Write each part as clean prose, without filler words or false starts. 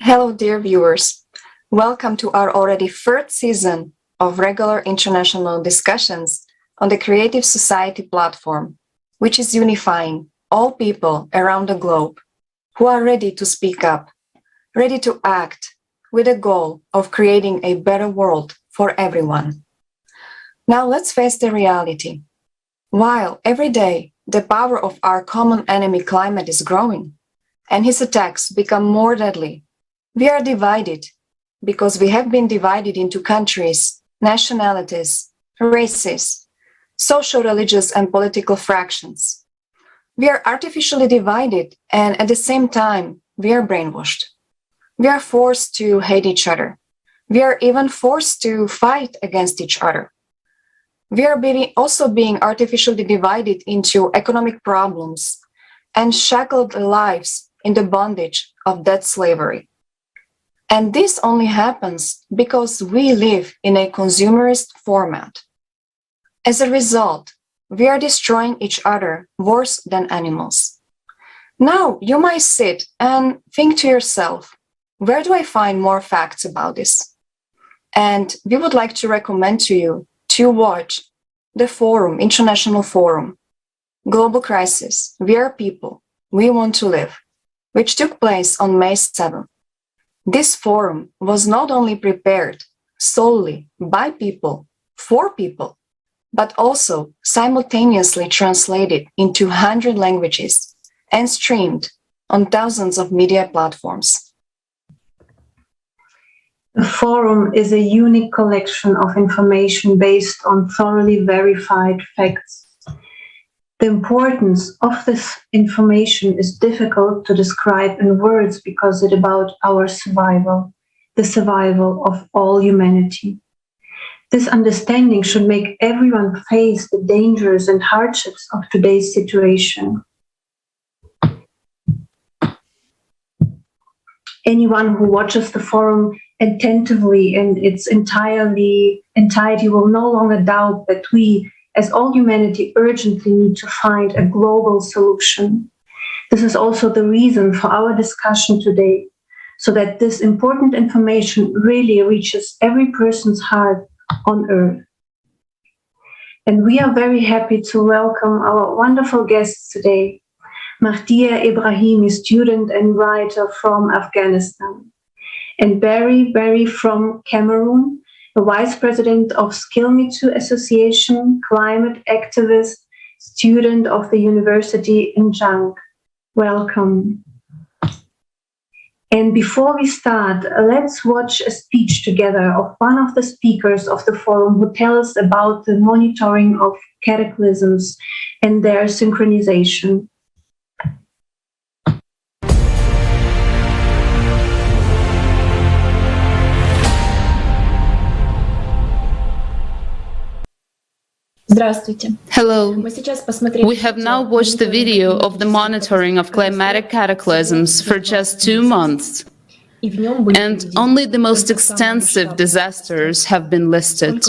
Hello, dear viewers. Welcome to our already third season of regular international discussions on the Creative Society platform, which is unifying all people around the globe who are ready to speak up, ready to act with the goal of creating a better world for everyone. Now let's face the reality. While every day the power of our common enemy climate is growing and his attacks become more deadly, we are divided because we have been divided into countries, nationalities, races, social, religious, and political fractions. We are artificially divided, and at the same time, we are brainwashed. We are forced to hate each other. We are even forced to fight against each other. We are also being artificially divided into economic problems and shackled lives in the bondage of debt slavery. And this only happens because we live in a consumerist format. As a result, we are destroying each other worse than animals. Now, you might sit and think to yourself, where do I find more facts about this? And we would like to recommend to you to watch the forum, international forum, Global Crisis, We Are People, We Want to Live, which took place on May 7th. This forum was not only prepared solely by people, for people, but also simultaneously translated into 100 languages and streamed on thousands of media platforms. The forum is a unique collection of information based on thoroughly verified facts. The importance of this information is difficult to describe in words because it's about our survival, the survival of all humanity. This understanding should make everyone face the dangers and hardships of today's situation. Anyone who watches the forum attentively in its entirety will no longer doubt that we, as all humanity, urgently need to find a global solution. This is also the reason for our discussion today, so that this important information really reaches every person's heart on Earth. And we are very happy to welcome our wonderful guests today, Mahdia Ebrahimi, student and writer from Afghanistan, and Barry from Cameroon, the Vice President of SKILLMETOO Association, climate activist, student of the University in Dschang. Welcome. And before we start, let's watch a speech together of one of the speakers of the forum who tells about the monitoring of cataclysms and their synchronization. Hello. We have now watched the video of the monitoring of climatic cataclysms for just 2 months. And only the most extensive disasters have been listed.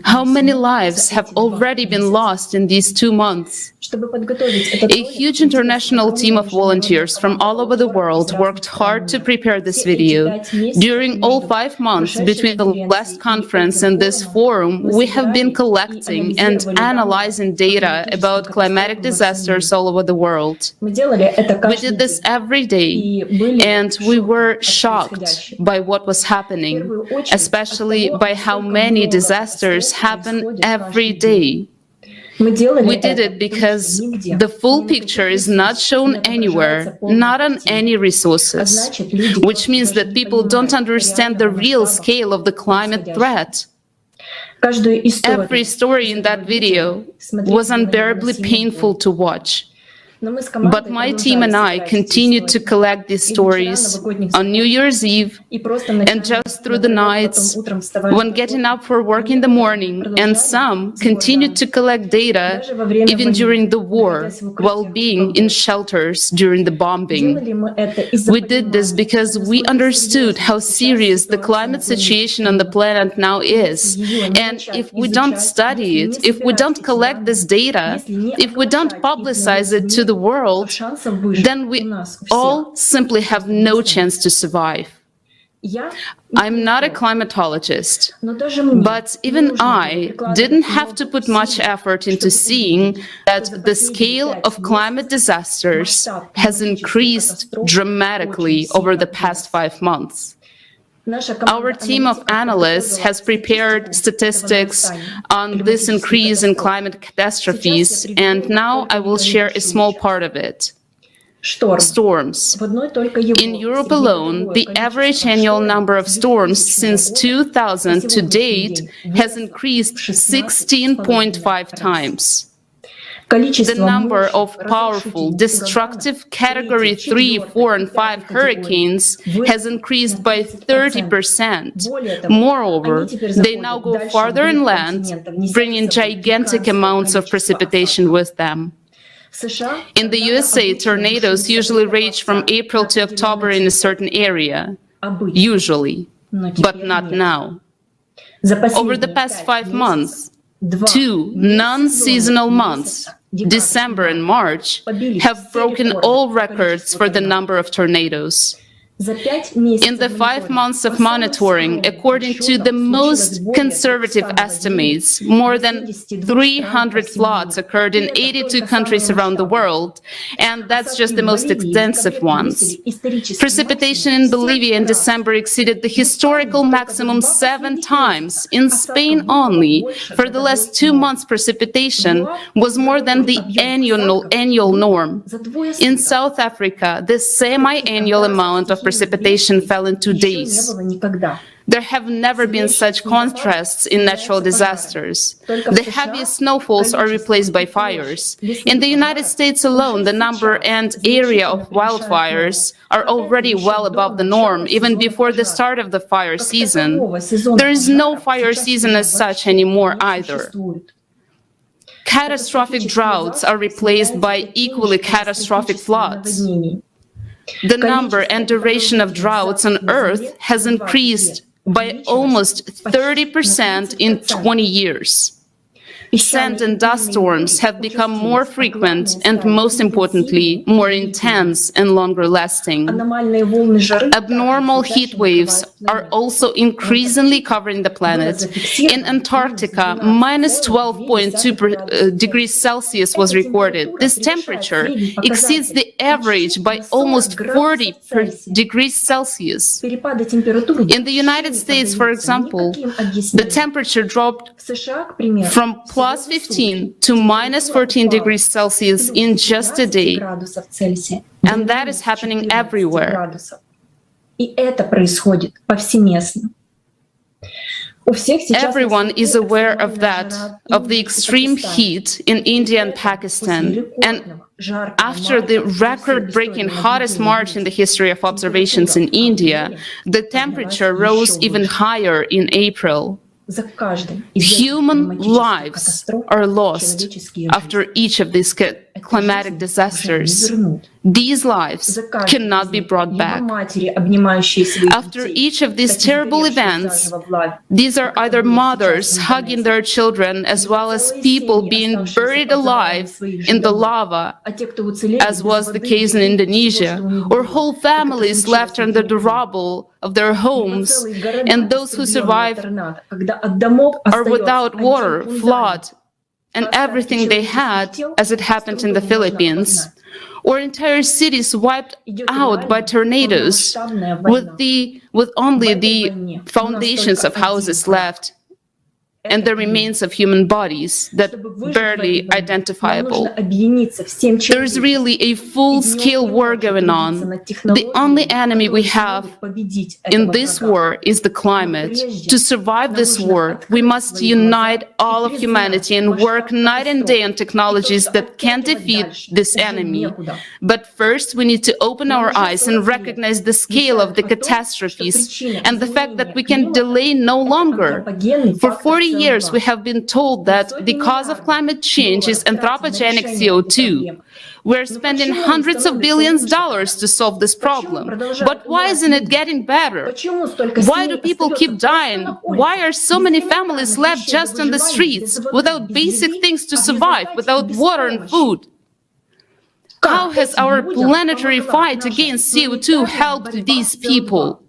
How many lives have already been lost in these 2 months? A huge international team of volunteers from all over the world worked hard to prepare this video. During all 5 months between the last conference and this forum, we have been collecting and analyzing data about climatic disasters all over the world. We did this every day, and we were shocked by what was happening, especially by how many disasters happen every day. We did it because the full picture is not shown anywhere, not on any resources, which means that people don't understand the real scale of the climate threat. Every story in that video was unbearably painful to watch. But my team and I continued to collect these stories on New Year's Eve and just through the nights, when getting up for work in the morning, and some continued to collect data even during the war, while being in shelters during the bombing. We did this because we understood how serious the climate situation on the planet now is. And if we don't study it, if we don't collect this data, if we don't publicize it to the the world, then we all simply have no chance to survive. I'm not a climatologist, but even I didn't have to put much effort into seeing that the scale of climate disasters has increased dramatically over the past 5 months. Our team of analysts has prepared statistics on this increase in climate catastrophes, and now I will share a small part of it. Storms. In Europe alone, the average annual number of storms since 2000 to date has increased 16.5 times. The number of powerful, destructive Category 3, 4, and 5 hurricanes has increased by 30%. Moreover, they now go farther inland, bringing gigantic amounts of precipitation with them. In the USA, tornadoes usually rage from April to October in a certain area, usually, but not now. Over the past 5 months, 2 non-seasonal months, December and March, have broken all records for the number of tornadoes. In the 5 months of monitoring, according to the most conservative estimates, more than 300 floods occurred in 82 countries around the world, and that's just the most extensive ones. Precipitation in Bolivia in December exceeded the historical maximum 7 times. In Spain only, for the last 2 months, precipitation was more than the annual norm. In South Africa, the semi-annual amount of precipitation fell in 2 days. There have never been such contrasts in natural disasters. The heaviest snowfalls are replaced by fires. In the United States alone, the number and area of wildfires are already well above the norm, even before the start of the fire season. There is no fire season as such anymore either. Catastrophic droughts are replaced by equally catastrophic floods. The number and duration of droughts on Earth has increased by almost 30% in 20 years. Sand and dust storms have become more frequent and, most importantly, more intense and longer lasting. Abnormal heat waves are also increasingly covering the planet. In Antarctica, minus 12.2 degrees Celsius was recorded. This temperature exceeds the average by almost 40 degrees Celsius. In the United States, for example, the temperature dropped from plus 15 to minus 14 degrees Celsius in just a day. And that is happening everywhere. Everyone is aware of that, of the extreme heat in India and Pakistan. And after the record-breaking hottest March in the history of observations in India, the temperature rose even higher in April. Human lives are lost after each of these climatic disasters. These lives cannot be brought back. After each of these terrible events, these are either mothers hugging their children, as well as people being buried alive in the lava, as was the case in Indonesia, or whole families left under the rubble of their homes, and those who survive are without water, flood, and everything they had, as it happened in the Philippines, or entire cities wiped out by tornadoes, with only the foundations of houses left, and the remains of human bodies that barely identifiable. There is really a full-scale war going on. The only enemy we have in this war is the climate. To survive this war, we must unite all of humanity and work night and day on technologies that can defeat this enemy. But first, we need to open our eyes and recognize the scale of the catastrophes and the fact that we can delay no longer. For 40 years, we have been told that the cause of climate change is anthropogenic CO2. We're spending hundreds of billions of dollars to solve this problem. But why isn't it getting better? Why do people keep dying? Why are so many families left just on the streets, without basic things to survive, without water and food? How has our planetary fight against CO2 helped these people?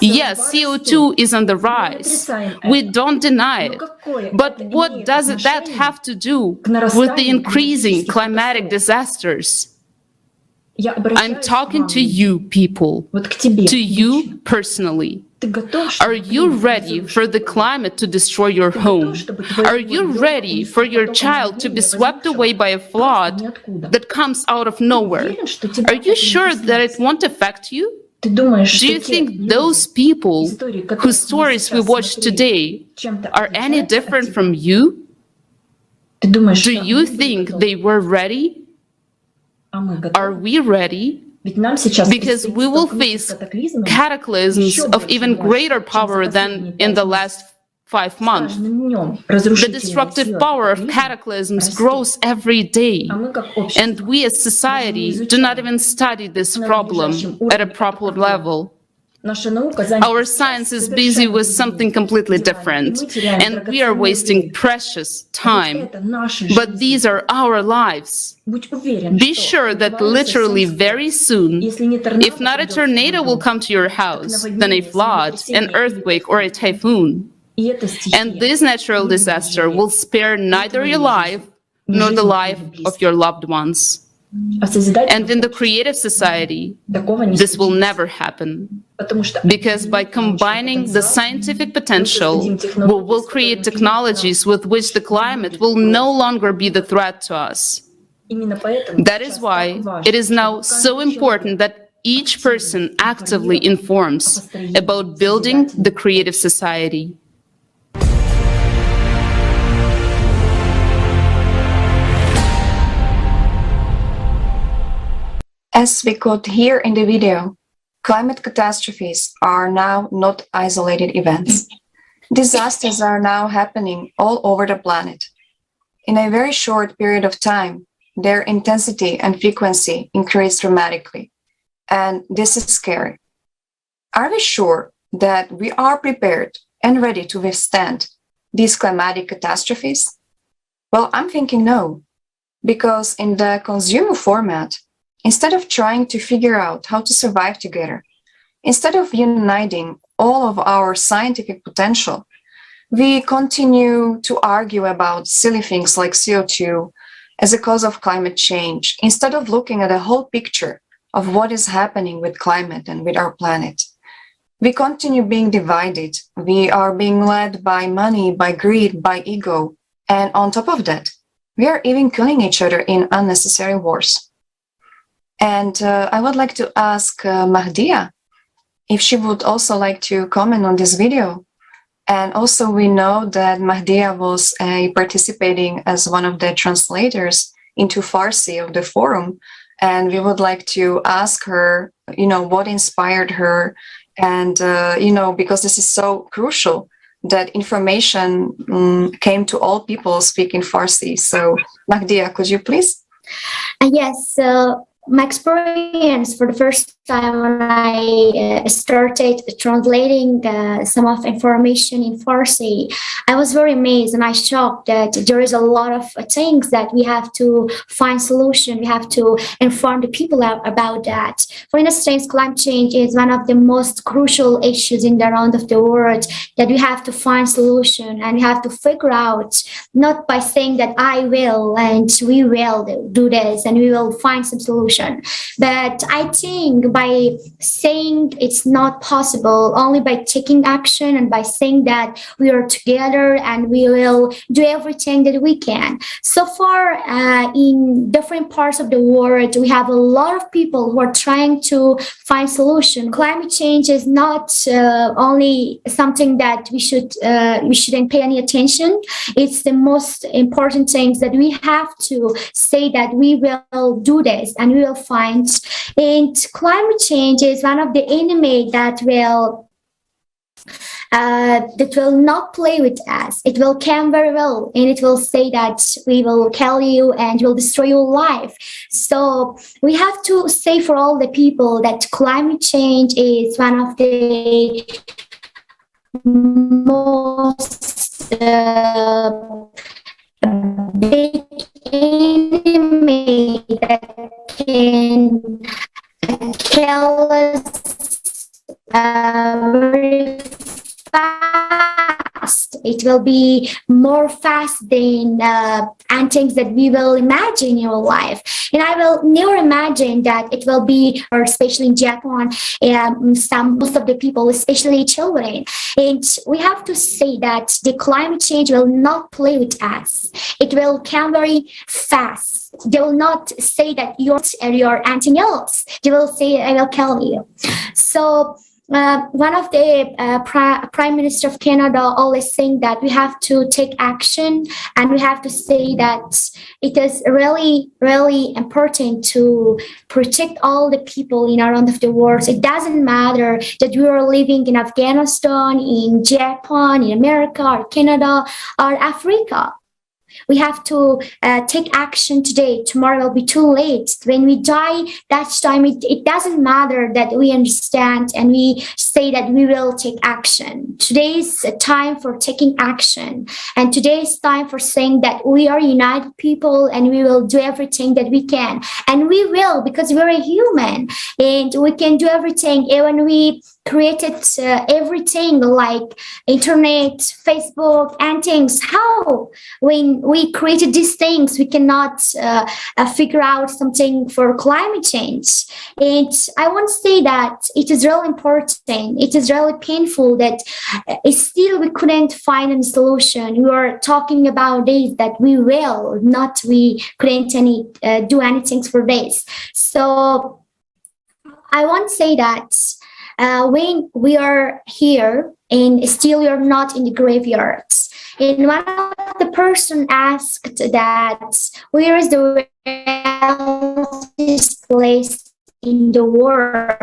Yes, CO2 is on the rise. We don't deny it. But what does that have to do with the increasing climatic disasters? I'm talking to you people, to you personally. Are you ready for the climate to destroy your home? Are you ready for your child to be swept away by a flood that comes out of nowhere? Are you sure that it won't affect you? Do you think those people whose stories we watch today are any different from you? Do you think they were ready? Are we ready? Because we will face cataclysms of even greater power than in the last 5 months. The destructive power of cataclysms grows every day, and we as society do not even study this problem at a proper level. Our science is busy with something completely different, and we are wasting precious time. But these are our lives. Be sure that literally very soon, if not a tornado will come to your house, then a flood, an earthquake, or a typhoon. And this natural disaster will spare neither your life nor the life of your loved ones. And in the creative society, this will never happen. Because by combining the scientific potential, we will create technologies with which the climate will no longer be the threat to us. That is why it is now so important that each person actively informs about building the creative society. As we could hear in the video, climate catastrophes are now not isolated events. Disasters are now happening all over the planet. In a very short period of time, their intensity and frequency increase dramatically, and this is scary. Are we sure that we are prepared and ready to withstand these climatic catastrophes? Well, I'm thinking no, because in the consumer format, instead of trying to figure out how to survive together, instead of uniting all of our scientific potential, we continue to argue about silly things like CO2 as a cause of climate change, instead of looking at the whole picture of what is happening with climate and with our planet. We continue being divided. We are being led by money, by greed, by ego. And on top of that, we are even killing each other in unnecessary wars. And I would like to ask Mahdia if she would also like to comment on this video. And also we know that Mahdia was participating as one of the translators into Farsi of the forum. And we would like to ask her, what inspired her. And, because this is so crucial that information came to all people speaking Farsi. So Mahdia, could you please? Yes. My experience for the first time when I started translating some of information in Farsi, I was very amazed and I shocked that there is a lot of things that we have to find solution. We have to inform the people about that. For instance, climate change is one of the most crucial issues in the round of the world that we have to find solution, and we have to figure out, not by saying that I will and we will do this and we will find some solution. But I think by saying it's not possible, only by taking action and by saying that we are together and we will do everything that we can. So far, in different parts of the world, we have a lot of people who are trying to find solution. Climate change is not only something that we shouldn't pay any attention. It's the most important things that we have to say that we will do this and we will find. And climate change is one of the enemy that will not play with us. It will come very well, and it will say that we will kill you and will destroy your life. So we have to say for all the people that climate change is one of the most big enemy that can kill us very fast. It will be more fast than things that we will imagine in our life. And I will never imagine that it will be, or especially in Japan, most of the people, especially children. And we have to say that the climate change will not play with us. It will come very fast. They will not say that you're anything else. They will say, I will kill you. So one of the Prime Minister of Canada always saying that we have to take action, and we have to say that it is really, really important to protect all the people in around of the world. It doesn't matter that you are living in Afghanistan, in Japan, in America, or Canada, or Africa. We have to take action today. Tomorrow will be too late. When we die, that time it doesn't matter that we understand and we say that we will take action. Today is a time for taking action. And today is time for saying that we are united people and we will do everything that we can. And we will, because we're a human and we can do everything. Even we created everything like internet, Facebook, and things. How? When we created these things, we cannot figure out something for climate change. And I want to say that it is really important. It is really painful that still we couldn't find a solution. We were talking about this, that we will, not we couldn't do anything for this. So I want to say that when we are here and still you're not in the graveyards. And one of the person asked that, where is the wealthiest place in the world?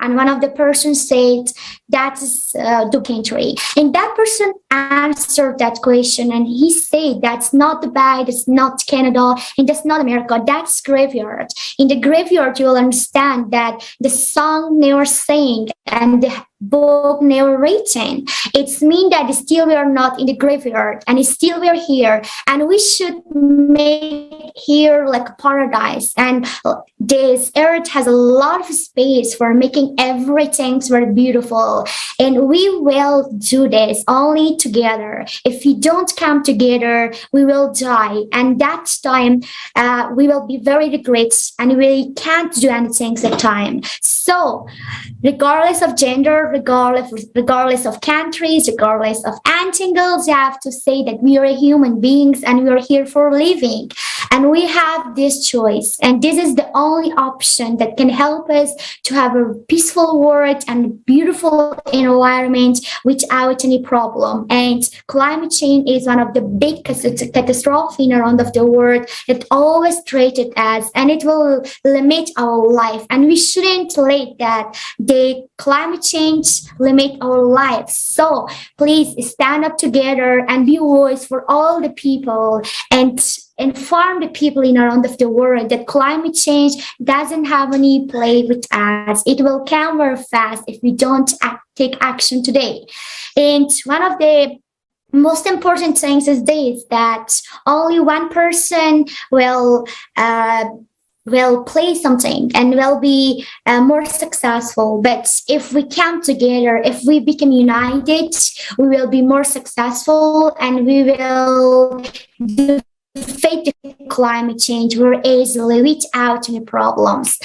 And one of the persons said, that is the country. And that person answered that question and he said, that's not Dubai, that's not Canada, and that's not America, that's graveyard. In the graveyard, you will understand that the song never sang and the book never written. It's mean that still we are not in the graveyard and still we are here, and we should make here like a paradise. And this earth has a lot of space for making everything very beautiful, and we will do this only together. If we don't come together, we will die, and that time we will be very regrets and we can't do anything at that time. So regardless of gender, regardless of countries, regardless of angles, you have to say that we are human beings and we are here for living. And we have this choice. And this is the only option that can help us to have a peaceful world and beautiful environment without any problem. And climate change is one of the big catastrophes around of the world that always treated us, and it will limit our life. And we shouldn't let that the climate change limit our lives. So please stand up together and be a voice for all the people and inform the people in around of the world that climate change doesn't have any play with us. It will come very fast if we don't take action today. And one of the most important things is this, that only one person will play something and will be more successful. But if we come together, if we become united, we will be more successful and we will defeat the climate change very easily without any problems.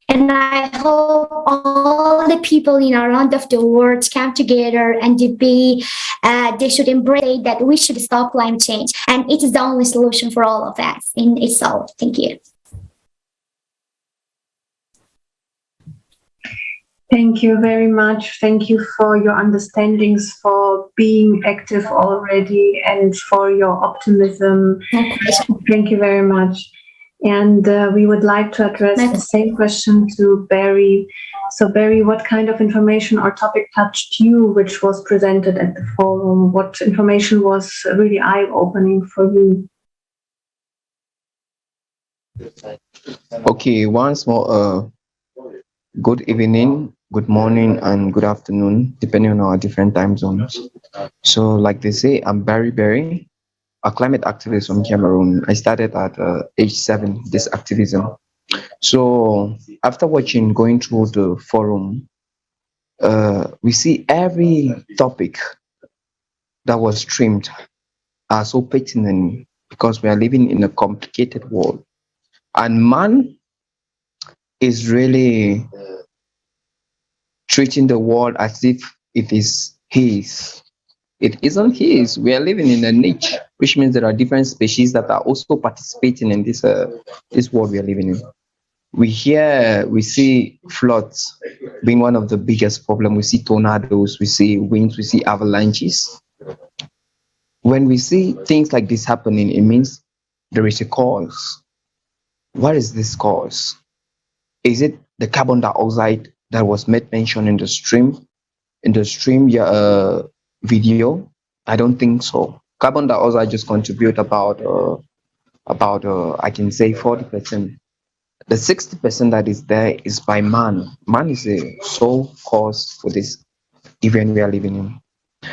And I hope all the people in around of the world come together and they should embrace that we should stop climate change. And it is the only solution for all of us in itself. Thank you. Thank you very much. Thank you for your understandings, for being active already, and for your optimism. Thank you very much. And we would like to address the same question to Barry. So Barry, what kind of information or topic touched you, which was presented at the forum? What information was really eye-opening for you? Okay, once more, good evening, good morning, and good afternoon, depending on our different time zones. So like they say, I'm Barry. a climate activist from Cameroon. I started at age 7, this activism. So after going through the forum, we see every topic that was streamed are so pertinent because we are living in a complicated world. And man is really treating the world as if it is his. It isn't his. We are living in a niche, which means there are different species that are also participating in this world we are living in. We see floods being one of the biggest problems. We see tornadoes, we see winds, we see avalanches. When we see things like this happening, it means there is a cause. What is this cause? Is it the carbon dioxide that was made mention in the stream video? I don't think so. Carbon dioxide just contribute about I can say 40%. The 60% that is there is by man. Man is the sole cause for this event we are living in.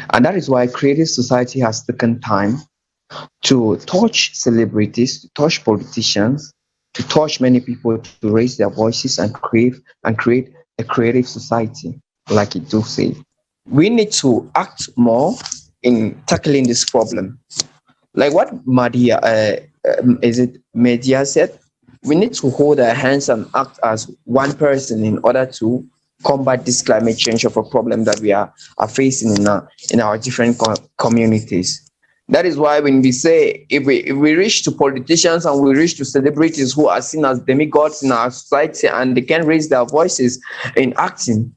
And that is why creative society has taken time to touch celebrities, to touch politicians, to touch many people, to raise their voices and create a creative society, like it do say. We need to act more in tackling this problem. Like what Mahdia said, we need to hold our hands and act as one person in order to combat this climate change of a problem that we are facing in our different communities. That is why when we say, if we reach to politicians and we reach to celebrities who are seen as demigods in our society and they can raise their voices in acting,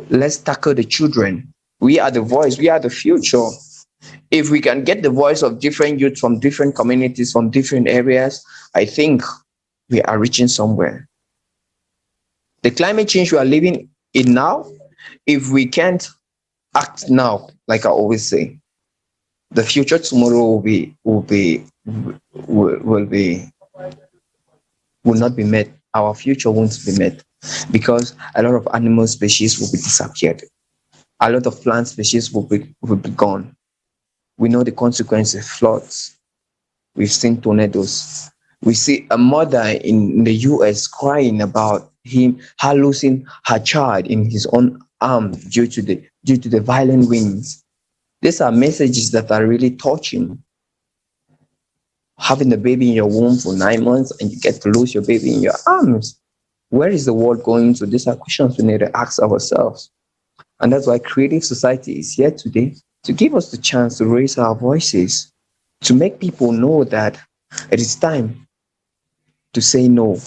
let's tackle the children. We are the voice, we are the future. If we can get the voice of different youth from different communities, from different areas, I think we are reaching somewhere. The climate change we are living in now, if we can't act now, like I always say, the future tomorrow will not be met. Our future won't be met because a lot of animal species will be disappeared. A lot of plant species will be gone. We know the consequences of floods. We've seen tornadoes. We see a mother in the US crying about her losing her child in his own arms due to the violent winds. These are messages that are really touching. Having a baby in your womb for 9 months and you get to lose your baby in your arms. Where is the world going to? These are questions we need to ask ourselves. And that's why Creative Society is here today to give us the chance to raise our voices, to make people know that it is time to say no.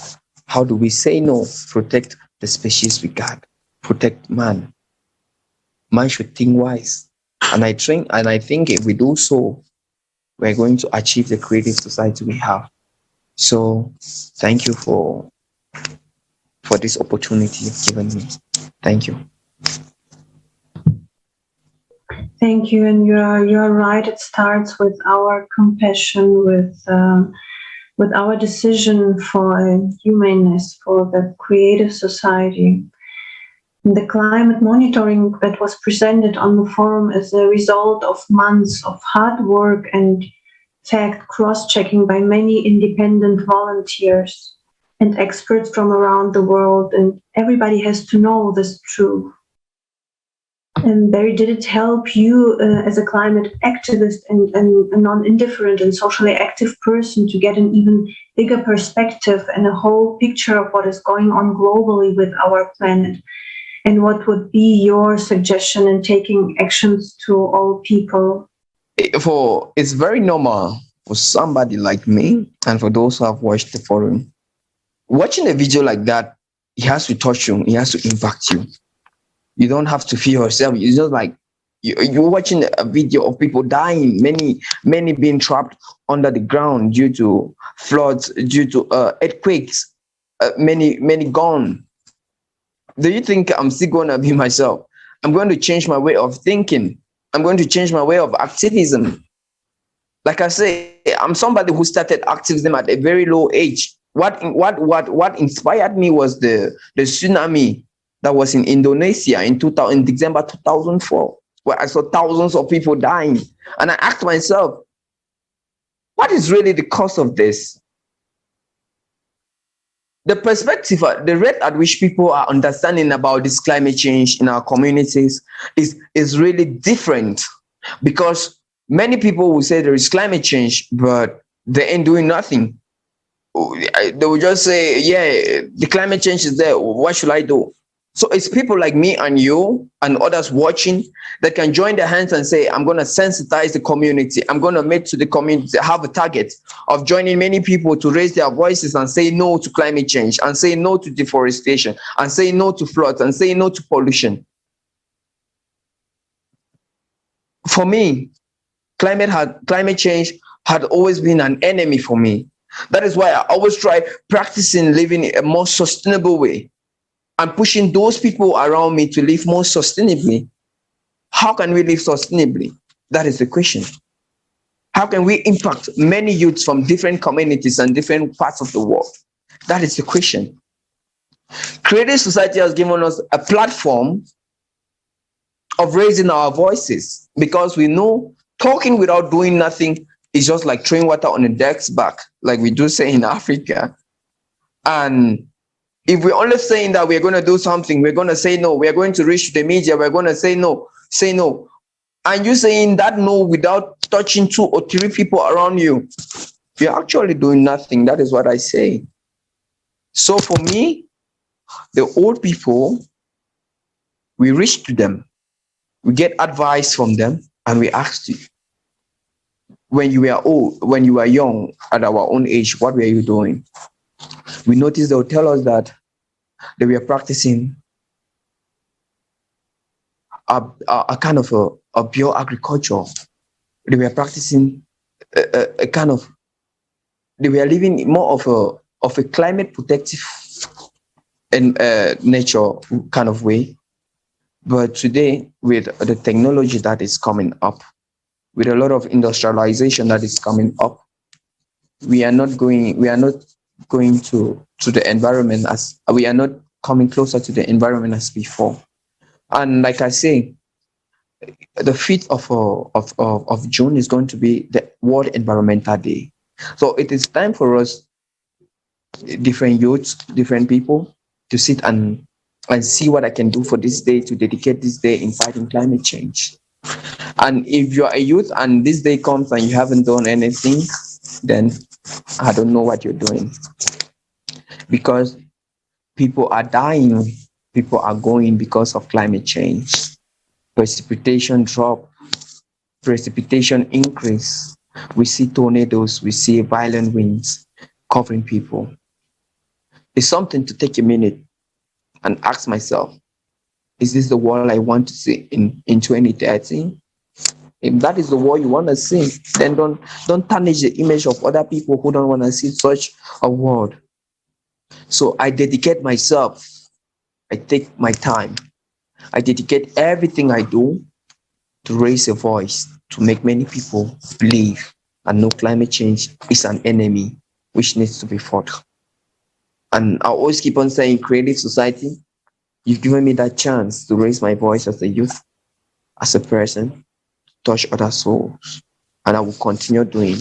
How do we say no? Protect the species we got. Protect man. Man should think wise. And I think if we do so, we're going to achieve the creative society we have. So thank you for this opportunity you've given me. Thank you. Thank you, and you're right. It starts with our compassion, with our decision for humaneness, for the creative society. The climate monitoring that was presented on the forum is a result of months of hard work and fact cross-checking by many independent volunteers and experts from around the world, and everybody has to know this truth. And Barry, did it help you as a climate activist and a non-indifferent and socially active person to get an even bigger perspective and a whole picture of what is going on globally with our planet? And what would be your suggestion in taking actions to all people? It's very normal for somebody like me and for those who have watched the forum. Watching a video like that, it has to touch you, it has to impact you. You don't have to fear yourself. It's just like you're watching a video of people dying, many being trapped under the ground due to floods, due to earthquakes, many gone. Do you think I'm still going to be myself? I'm going to change my way of thinking. I'm going to change my way of activism. Like I say, I'm somebody who started activism at a very low age. What inspired me was the tsunami that was in Indonesia in December 2004, where I saw thousands of people dying. And I asked myself, what is really the cause of this? The perspective, the rate at which people are understanding about this climate change in our communities is really different, because many people will say there is climate change, but they ain't doing nothing. They will just say, yeah, the climate change is there. What should I do? So it's people like me and you and others watching that can join their hands and say, I'm going to sensitize the community. I'm going to make to the community, have a target of joining many people to raise their voices and say no to climate change, and say no to deforestation, and say no to floods, and say no to pollution. For me, climate change had always been an enemy for me. That is why I always try practicing living a more sustainable way and pushing those people around me to live more sustainably. How can we live sustainably? That is the question. How can we impact many youths from different communities and different parts of the world? That is the question. Creative Society has given us a platform of raising our voices, because we know talking without doing nothing is just like throwing water on a duck's back, like we do say in Africa. And if we're only saying that we're going to do something, we're going to say no, we're going to reach the media, we're going to say no. And you saying that no without touching 2 or 3 people around you, you're actually doing nothing. That is what I say. So for me, the old people, we reach to them, we get advice from them, and we ask you, when you were old, when you were young, at our own age, what were you doing? We noticed they'll tell us that they were practicing a kind of a pure agriculture. They were practicing a kind of, they were living more of a climate protective and nature kind of way. But today, with the technology that is coming up, with a lot of industrialization that is coming up, we are not going to the environment as we are not coming closer to the environment as before. And like I say, the 5th of June is going to be the World Environmental Day. So it is time for us, different youths, different people, to sit and see what I can do for this day, to dedicate this day in fighting climate change. And if you're a youth and this day comes and you haven't done anything, then I don't know what you're doing. Because people are dying, people are going because of climate change. Precipitation drop, precipitation increase. We see tornadoes, we see violent winds covering people. It's something to take a minute and ask myself, is this the world I want to see in 2030? If that is the world you want to see, then don't tarnish the image of other people who don't want to see such a world. So I dedicate myself, I take my time, I dedicate everything I do to raise a voice, to make many people believe and know climate change is an enemy which needs to be fought. And I always keep on saying, Creative Society, you've given me that chance to raise my voice as a youth, as a person, touch other souls, and I will continue doing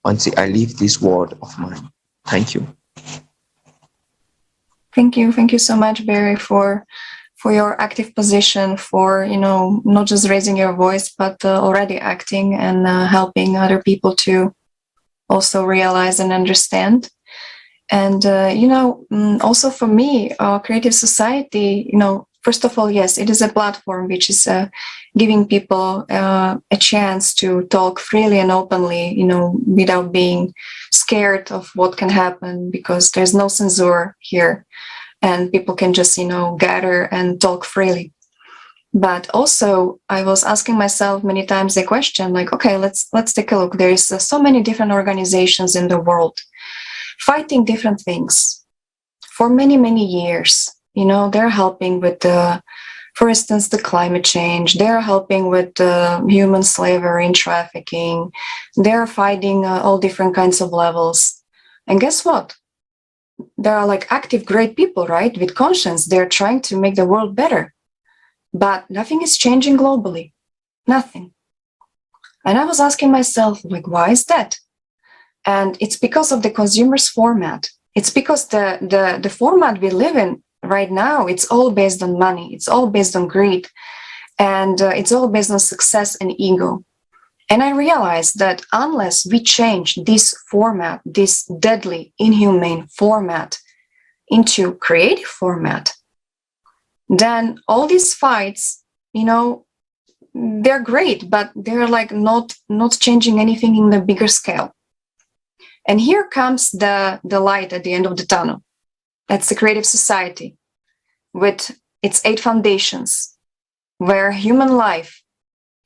until I leave this world of mine. Thank you. Thank you so much, Barry, for your active position, for not just raising your voice, but already acting and helping other people to also realize and understand. And also for me, Creative Society, first of all, yes, it is a platform which is giving people a chance to talk freely and openly, without being scared of what can happen, because there's no censure here and people can just, gather and talk freely. But also I was asking myself many times the question, like, okay, let's take a look. There is so many different organizations in the world fighting different things for many, many years. They're helping with for instance, the climate change. They're helping with human slavery and trafficking. They're fighting all different kinds of levels. And guess what? There are like active, great people, right? With conscience. They're trying to make the world better. But nothing is changing globally. Nothing. And I was asking myself, like, why is that? And it's because of the consumerist format. It's because the format we live in right now, it's all based on money. It's all based on greed. And it's all based on success and ego. And I realized that unless we change this format, this deadly, inhumane format into creative format, then all these fights, they're great, but they're like not changing anything in the bigger scale. And here comes the light at the end of the tunnel. That's the creative society with its 8 foundations, where human life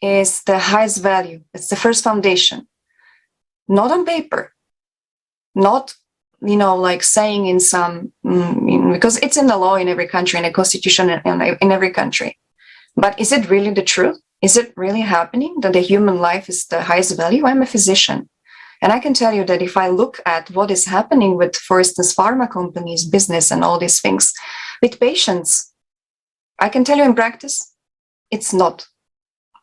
is the highest value. It's the first foundation. Not on paper, not, like saying in some, because it's in the law in every country, in the constitution in every country. But is it really the truth? Is it really happening that the human life is the highest value? I'm a physician. And I can tell you that if I look at what is happening with, for instance, pharma companies, business, and all these things, with patients, I can tell you in practice, it's not.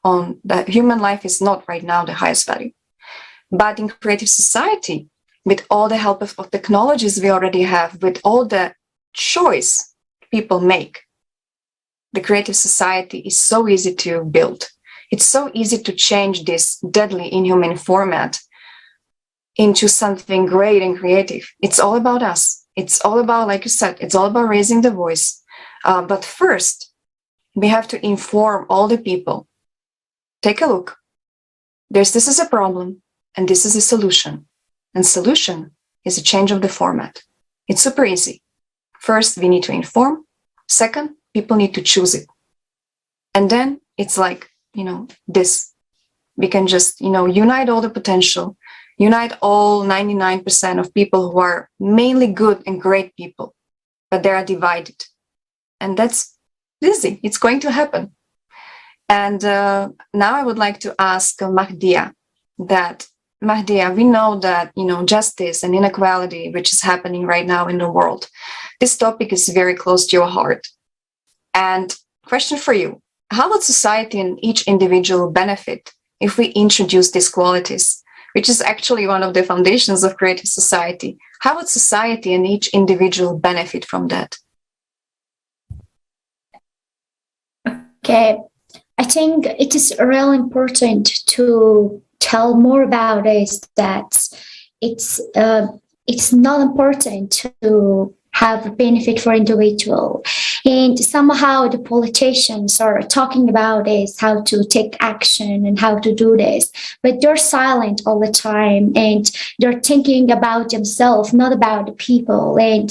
The human life is not right now the highest value. But in creative society, with all the help of technologies we already have, with all the choice people make, the creative society is so easy to build. It's so easy to change this deadly, inhuman format into something great and creative. It's all about us. It's all about, like you said, it's all about raising the voice. But first, we have to inform all the people. Take a look. This is a problem, and this is a solution. And solution is a change of the format. It's super easy. First, we need to inform. Second, people need to choose it. And then it's like, this. We can just, unite all the potential, unite all 99% of people who are mainly good and great people, but they are divided. And that's easy. It's going to happen. And now I would like to ask Mahdia that, Mahdia, we know that, justice and inequality, which is happening right now in the world, this topic is very close to your heart. And question for you, how would society and each individual benefit if we introduce these qualities, which is actually one of the foundations of creative society? How would society and each individual benefit from that? Okay. I think it is really important to tell more about this, that it's not important to have a benefit for individual. And somehow the politicians are talking about this, how to take action and how to do this, but they're silent all the time and they're thinking about themselves, not about the people. And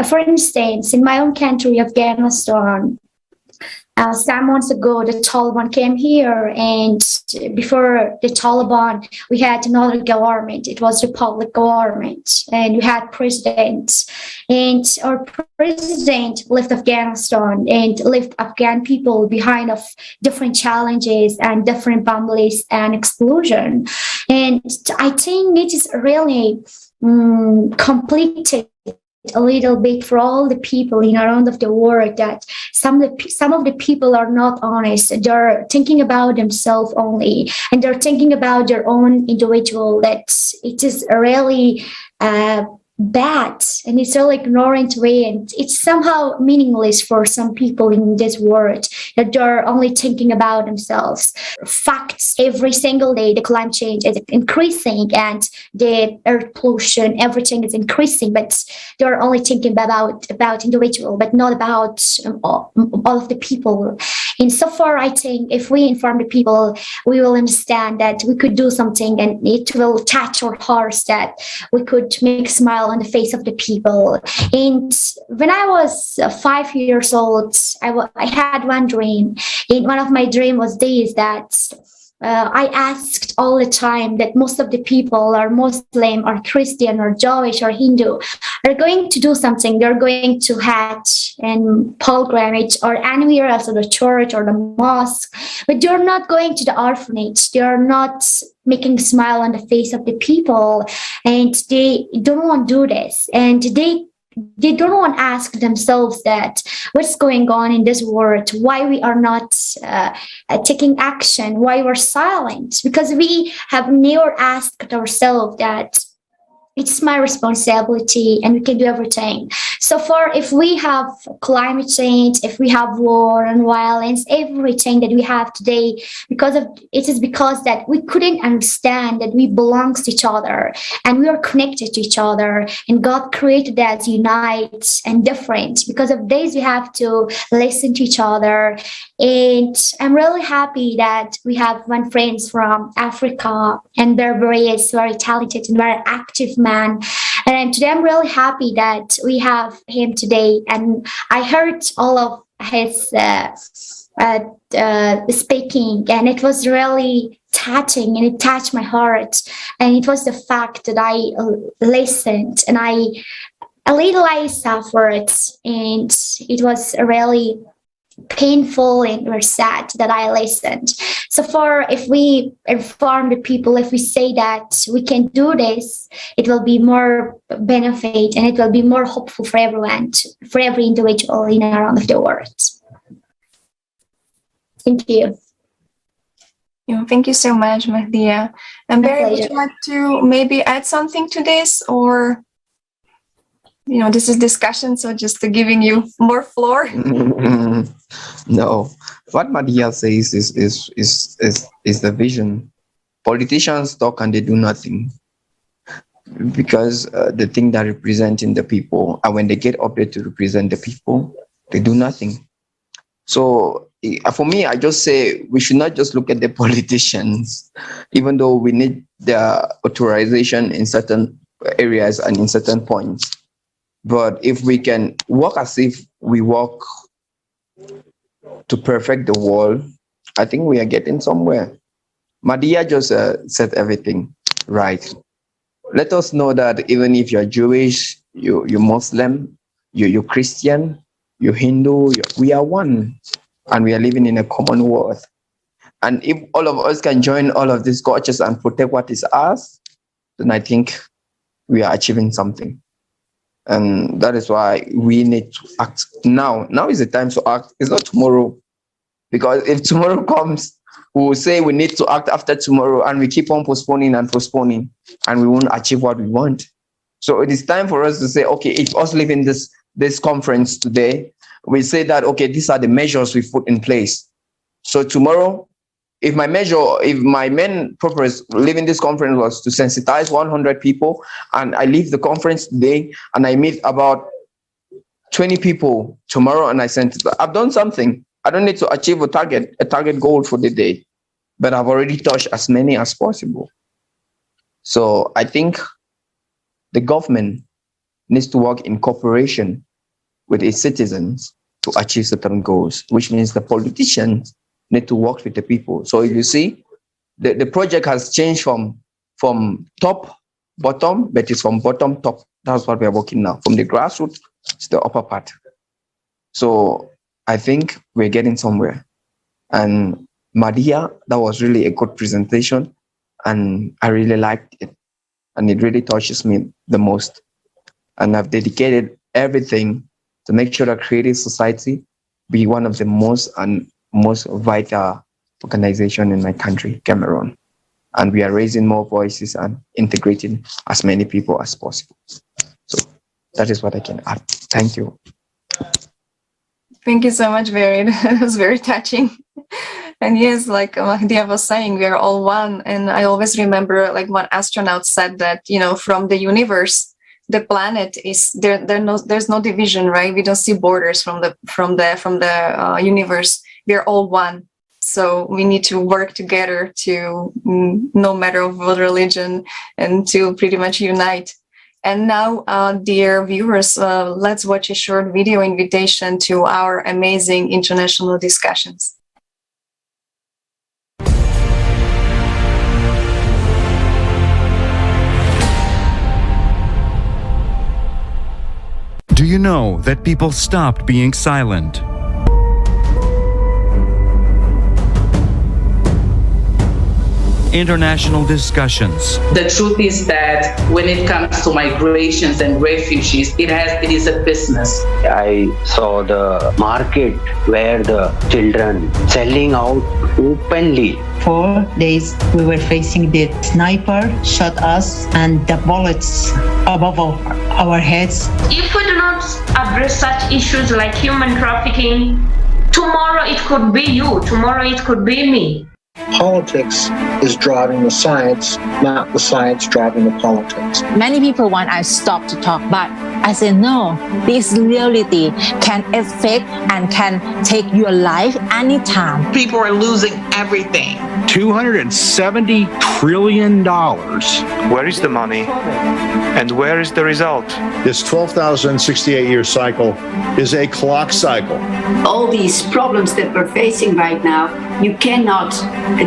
for instance, in my own country, Afghanistan, some months ago, the Taliban came here, and before the Taliban, we had another government. It was Republic government, and we had president. And our president left Afghanistan and left Afghan people behind of different challenges and different families and exclusion. And I think it is really completed a little bit for all the people in around of the world, that some of the people are not honest. They're thinking about themselves only, and they're thinking about their own individual. That it is really bad, and it's all ignorant way, and it's somehow meaningless for some people in this world, that they're only thinking about themselves. Facts, every single day the climate change is increasing and the air pollution, everything is increasing, but they're only thinking about individual, but not about all of the people. And so far, I think if we inform the people, we will understand that we could do something, and it will touch our hearts, that we could make a smile on the face of the people. And when I was 5 years old, I had one dream. And one of my dreams was this, that I asked all the time that most of the people are Muslim or Christian or Jewish or Hindu are going to do something. They're going to Hajj and pilgrimage or anywhere else, or the church or the mosque, but they're not going to the orphanage. They're not making a smile on the face of the people, and they don't want to do this. And they don't want to ask themselves that what's going on in this world, why we are not taking action, why we're silent, because we have never asked ourselves that it's my responsibility, and we can do everything. So far, if we have climate change, if we have war and violence, everything that we have today, it is because that we couldn't understand that we belong to each other and we are connected to each other, and God created us unite and different. Because of this, we have to listen to each other. And I'm really happy that we have one friend from Africa, and they're very talented and very active man. And today I'm really happy that we have him today. And I heard all of his speaking, and it was really touching, and it touched my heart. And it was the fact that I listened, and a little I suffered, and it was really painful and very sad that I listened. So far, if we inform the people, if we say that we can do this, it will be more benefit, and it will be more hopeful for everyone, for every individual in around the world. Thank you. Thank you so much, Mahdia. And Barry, would you like to maybe add something to this, or this is discussion, so just giving you more floor? No, what Mahdia says is the vision. Politicians talk and they do nothing, because the thing that representing the people, and when they get up there to represent the people, they do nothing. So for me, I just say we should not just look at the politicians, even though we need their authorization in certain areas and in certain points. But if we can work as if we work to perfect the world, I think we are getting somewhere. Mahdia just said everything right. Let us know that even if you're Jewish, you're Muslim, you're Christian, you're Hindu, we are one, and we are living in a common world. And if all of us can join all of these cultures and protect what is ours, then I think we are achieving something. And that is why we need to act now. Now is the time to act. It's not tomorrow. Because if tomorrow comes, we will say we need to act after tomorrow, and we keep on postponing and postponing, and we won't achieve what we want. So it is time for us to say, okay, if us leaving this conference today, we say that, okay, these are the measures we put in place. So tomorrow, if my main purpose leaving this conference was to sensitize 100 people, and I leave the conference today and I meet about 20 people tomorrow and I sensitize, I've done something. I don't need to achieve a target goal for the day, but I've already touched as many as possible. So I think the government needs to work in cooperation with its citizens to achieve certain goals, which means the politicians need to work with the people. So if you see, the project has changed from top, bottom, but it's from bottom, top. That's what we are working now, from the grassroots to the upper part. So I think we're getting somewhere. And Mahdia, that was really a good presentation, and I really liked it. And it really touches me the most. And I've dedicated everything to make sure that Creative Society be one of the most vital organization in my country, Cameroon. And we are raising more voices and integrating as many people as possible. So that is what I can add. Thank you. Thank you so much, Barry. It was very touching. And yes, like Mahdia was saying, we are all one. And I always remember, like, one astronaut said that, from the universe, the planet is there. There's no division, right? We don't see borders from the universe. We are all one. So we need to work together to, no matter what religion, and to pretty much unite. And now, dear viewers, let's watch a short video invitation to our amazing international discussions. Do you know that people stopped being silent? international discussions. The truth is that when it comes to migrations and refugees, it is a business. I saw the market where the children selling out openly. 4 days we were facing the sniper shot us and the bullets above our heads. If we do not address such issues like human trafficking, tomorrow it could be you, tomorrow it could be me. Politics is driving the science, not the science driving the politics. Many people want I stop to talk, but I say no, this reality can affect and can take your life anytime. People are losing everything. $270 trillion. Where is the money? And where is the result? This 12,068-year cycle is a clock cycle. All these problems that we're facing right now, you cannot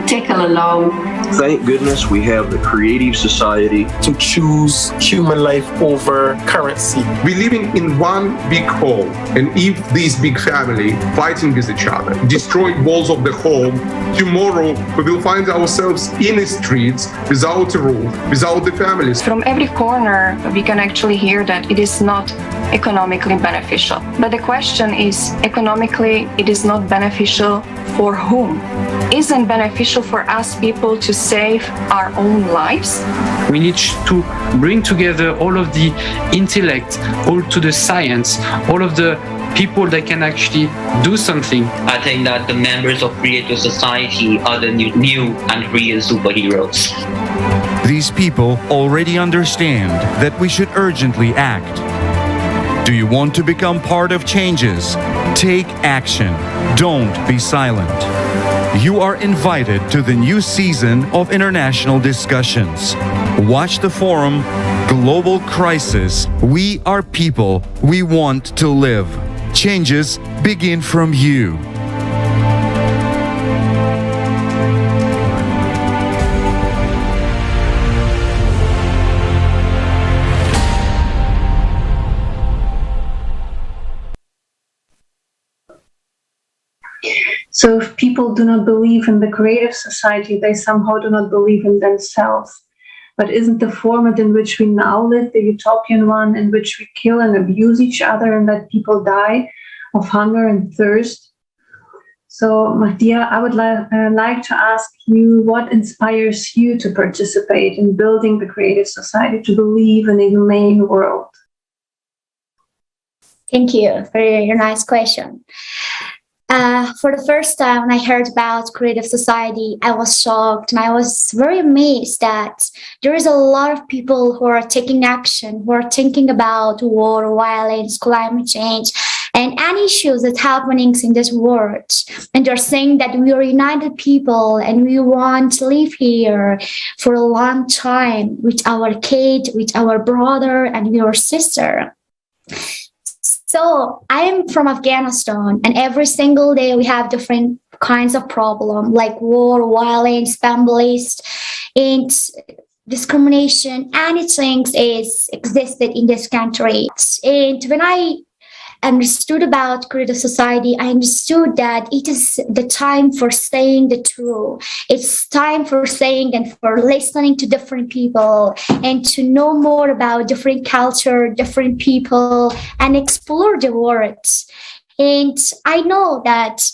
tackle alone. Thank goodness we have the creative society to choose human life over currency. We're living in one big home, and if this big family fighting with each other, destroying walls of the home, tomorrow we will find ourselves in the streets without a roof, without the families. From every corner, we can actually hear that it is not economically beneficial. But the question is, economically, it is not beneficial for whom? Isn't beneficial for us people to save our own lives? We need to bring together all of the intellect, all to the science, all of the people that can actually do something. I think that the members of Creative Society are the new and real superheroes. These people already understand that we should urgently act. Do you want to become part of changes? Take action. Don't be silent. You are invited to the new season of international discussions. Watch the forum, Global Crisis. We are people. We want to live. Changes begin from you. So if people do not believe in the creative society, they somehow do not believe in themselves. But isn't the format in which we now live the utopian one in which we kill and abuse each other and let people die of hunger and thirst? So Mahdia, I would like to ask you, what inspires you to participate in building the creative society, to believe in a humane world? Thank you for your nice question. For the first time when I heard about Creative Society, I was shocked and I was very amazed that there is a lot of people who are taking action, who are thinking about war, violence, climate change, and any issues that's happening in this world. And they're saying that we are united people and we want to live here for a long time with our kid, with our brother, and with our sister. So I am from Afghanistan, and every single day we have different kinds of problems like war, violence, families, and discrimination. Anything is existed in this country. And when I understood about creative society, I understood that it is the time for saying the truth. It's time for saying and for listening to different people and to know more about different culture, different people, and explore the world. And I know that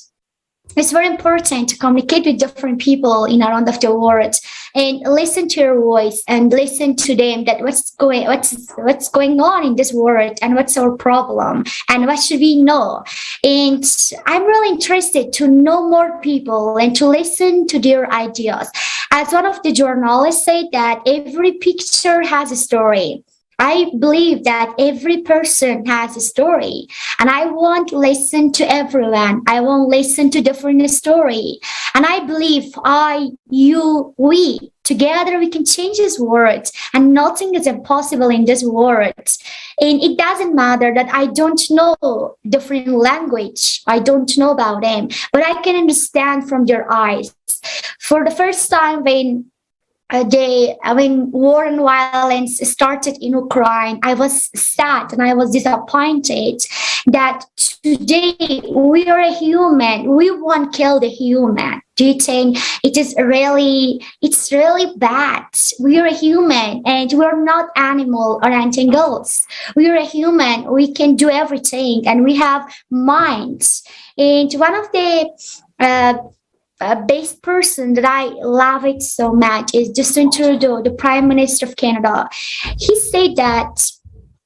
it's very important to communicate with different people in around of the world and listen to your voice and listen to them that what's going on in this world and what's our problem and what should we know. And I'm really interested to know more people and to listen to their ideas. As one of the journalists said that every picture has a story. I believe that every person has a story, and I want to listen to everyone. I want to listen to different story. And I believe we, together we can change this world, and nothing is impossible in this world. And it doesn't matter that I don't know different language. I don't know about them, but I can understand from their eyes. For the first time when war and violence started in Ukraine, I was sad and I was disappointed. that today we are a human. We won't kill the human. Do you think it's really bad? We are a human and we're not animal or anything else. We are a human. We can do everything and we have minds. And one of the best person that I love it so much is Justin Trudeau, the Prime Minister of Canada. He said that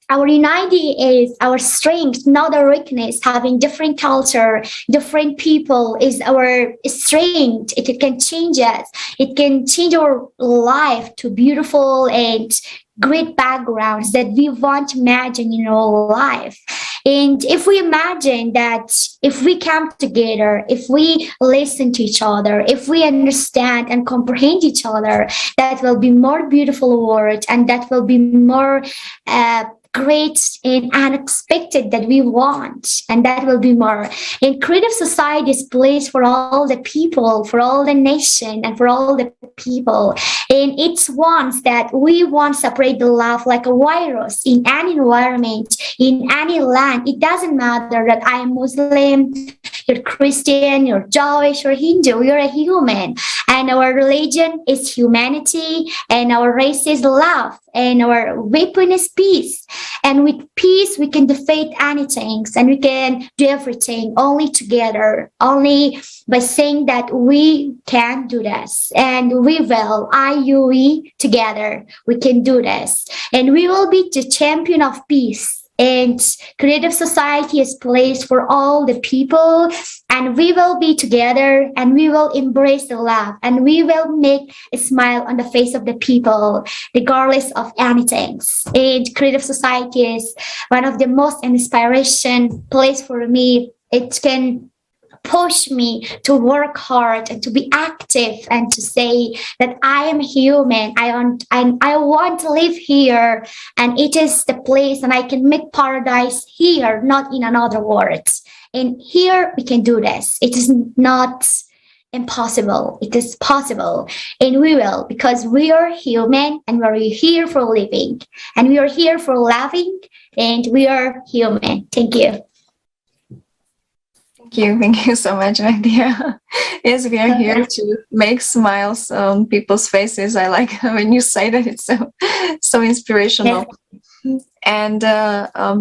our unity is our strength, not our weakness. Having different culture, different people is our strength. It can change us. It can change our life to beautiful and great backgrounds that we want to imagine in our life. And if we imagine that if we come together, if we listen to each other, if we understand and comprehend each other, that will be more beautiful world and that will be more great and unexpected that we want, and that will be more. And creative society is place for all the people, for all the nation, and for all the people. And it's wants that we want to separate the love like a virus in any environment, in any land. It doesn't matter that I am Muslim, you're Christian, you're Jewish, or Hindu. You're a human, and our religion is humanity, and our race is love, and our weapon is peace. And with peace, we can defeat anything, and we can do everything only together, only by saying that we can do this, and we will, we together, we can do this, and we will be the champion of peace. And creative society is placed for all the people, and we will be together, and we will embrace the love, and we will make a smile on the face of the people, regardless of anything. And creative society is one of the most inspiration place for me. It can push me to work hard and to be active and to say that I am human. I want to live here, and it is the place, and I can make paradise here, not in another world. And here we can do this. It is not impossible. It is possible, and we will, because we are human, and we're here for living, and we are here for loving, and we are human. Thank you. Thank you so much, Mahdia. Yes, we are here to make smiles on people's faces. I like when you say that; it's so inspirational. Yes. And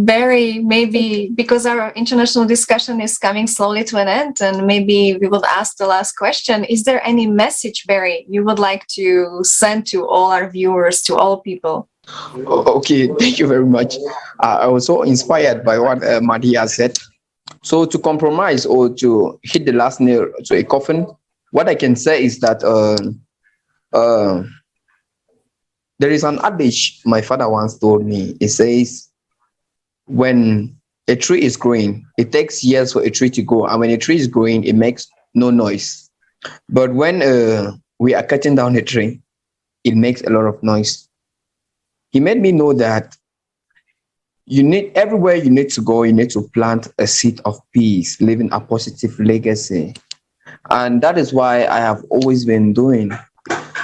Barry, maybe because our international discussion is coming slowly to an end, and maybe we will ask the last question. Is there any message, Barry, you would like to send to all our viewers, to all people? Okay, thank you very much. I was so inspired by what Mahdia said. So to compromise or to hit the last nail to a coffin, what I can say is that there is an adage my father once told me. It says, when a tree is growing, it takes years for a tree to grow. And when a tree is growing, it makes no noise. But when we are cutting down a tree, it makes a lot of noise. He made me know that everywhere you need to go, you need to plant a seed of peace, leaving a positive legacy. And that is why I have always been doing.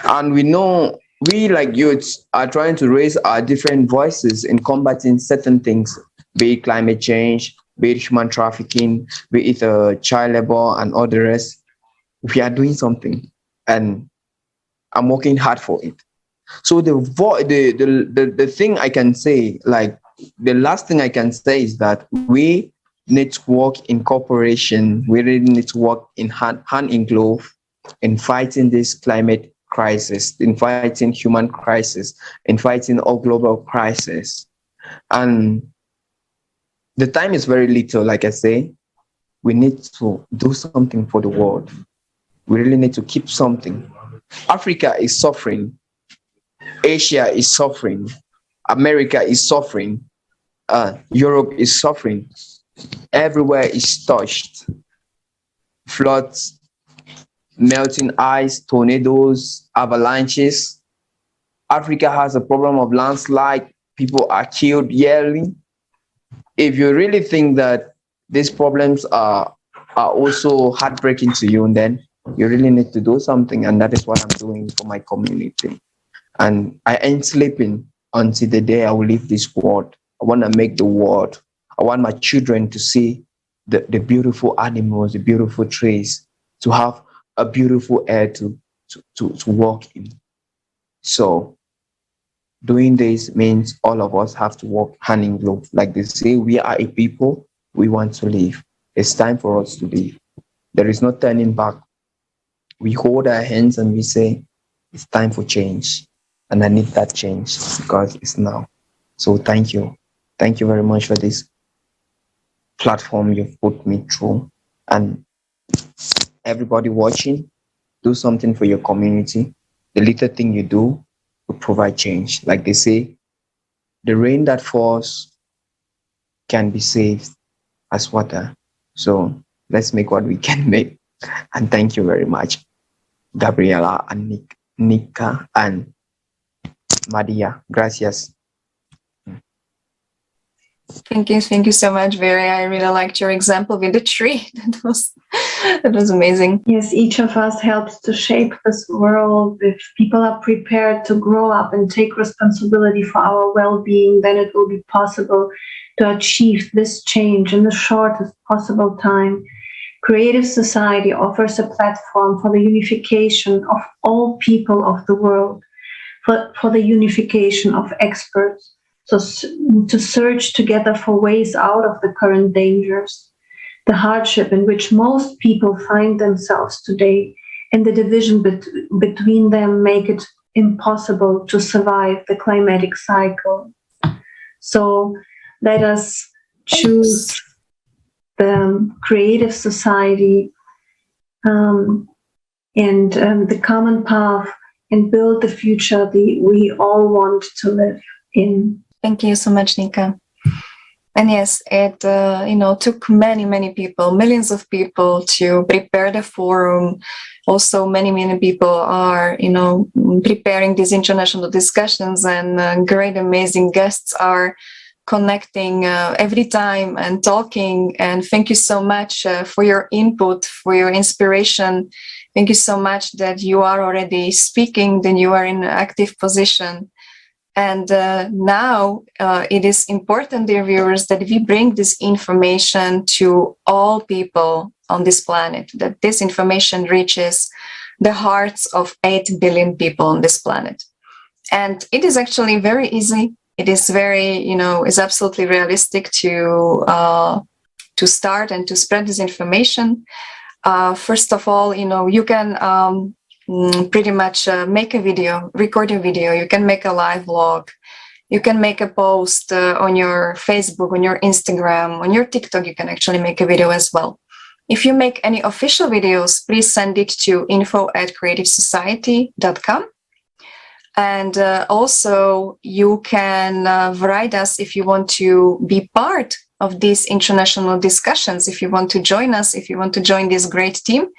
And we know we like youths are trying to raise our different voices in combating certain things, be it climate change, be it human trafficking, be it child labor and all the rest. We are doing something, and I'm working hard for it. So the thing I can say, like, the last thing I can say is that we need to work in cooperation. We really need to work in hand in glove in fighting this climate crisis, in fighting human crisis, in fighting all global crisis. And the time is very little, like I say. We need to do something for the world. We really need to keep something. Africa is suffering. Asia is suffering. America is suffering. Europe is suffering. Everywhere is touched. Floods, melting ice, tornadoes, avalanches. Africa has a problem of landslide. People are killed yearly. If you really think that these problems are also heartbreaking to you, then you really need to do something. And that is what I'm doing for my community. And I ain't sleeping until the day I will leave this world. I want to make the world I want my children to see the beautiful animals, the beautiful trees, to have a beautiful air to walk in. So doing this means all of us have to work hand in glove. Like they say, we are a people, we want to live. It's time for us to live. There is no turning back. We hold our hands and we say, it's time for change. And I need that change because it's now. So thank you. Thank you very much for this platform you've put me through. And everybody watching, do something for your community. The little thing you do will provide change. Like they say, the rain that falls can be saved as water. So let's make what we can make. And thank you very much, Gabriela and Nika and Mahdia. Gracias. Thank you so much, Very. I really liked your example with the tree. That was amazing. Yes, each of us helps to shape this world. If people are prepared to grow up and take responsibility for our well-being, then it will be possible to achieve this change in the shortest possible time. Creative Society offers a platform for the unification of all people of the world, for the unification of experts, so to search together for ways out of the current dangers, the hardship in which most people find themselves today, and the division between them make it impossible to survive the climatic cycle. So let us choose the Creative Society and the common path and build the future we all want to live in. Thank you so much, Nika. And yes, it took many people, millions of people to prepare the forum. Also, many people are, preparing these international discussions, and great, amazing guests are connecting every time and talking. And thank you so much for your input, for your inspiration. Thank you so much that you are already speaking, then you are in an active position. And now it is important, dear viewers, that we bring this information to all people on this planet, that this information reaches the hearts of 8 billion people on this planet. And it is actually very easy. It is very, is absolutely realistic to start and to spread this information. First of all, you can pretty much make a video, record a video. You can make a live vlog. You can make a post on your Facebook, on your Instagram, on your TikTok. You can actually make a video as well. If you make any official videos, please send it to info@creativesociety.com. And also you can write us if you want to be part of these international discussions. If you want to join us, if you want to join this great team,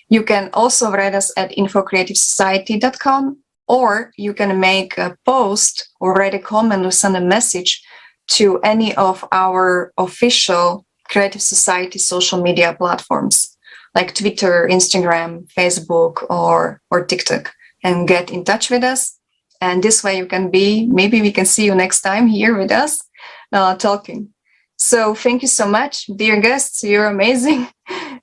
you can also write us at info@creativesociety.com, or you can make a post or write a comment or send a message to any of our official Creative Society social media platforms like Twitter, Instagram, Facebook, or TikTok, and get in touch with us. And this way you can maybe we can see you next time here with us talking. So thank you so much, dear guests. You're amazing.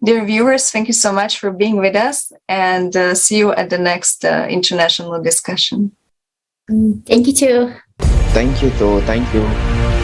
Dear viewers, thank you so much for being with us, and see you at the next international discussion. Thank you too. Thank you too. Thank you.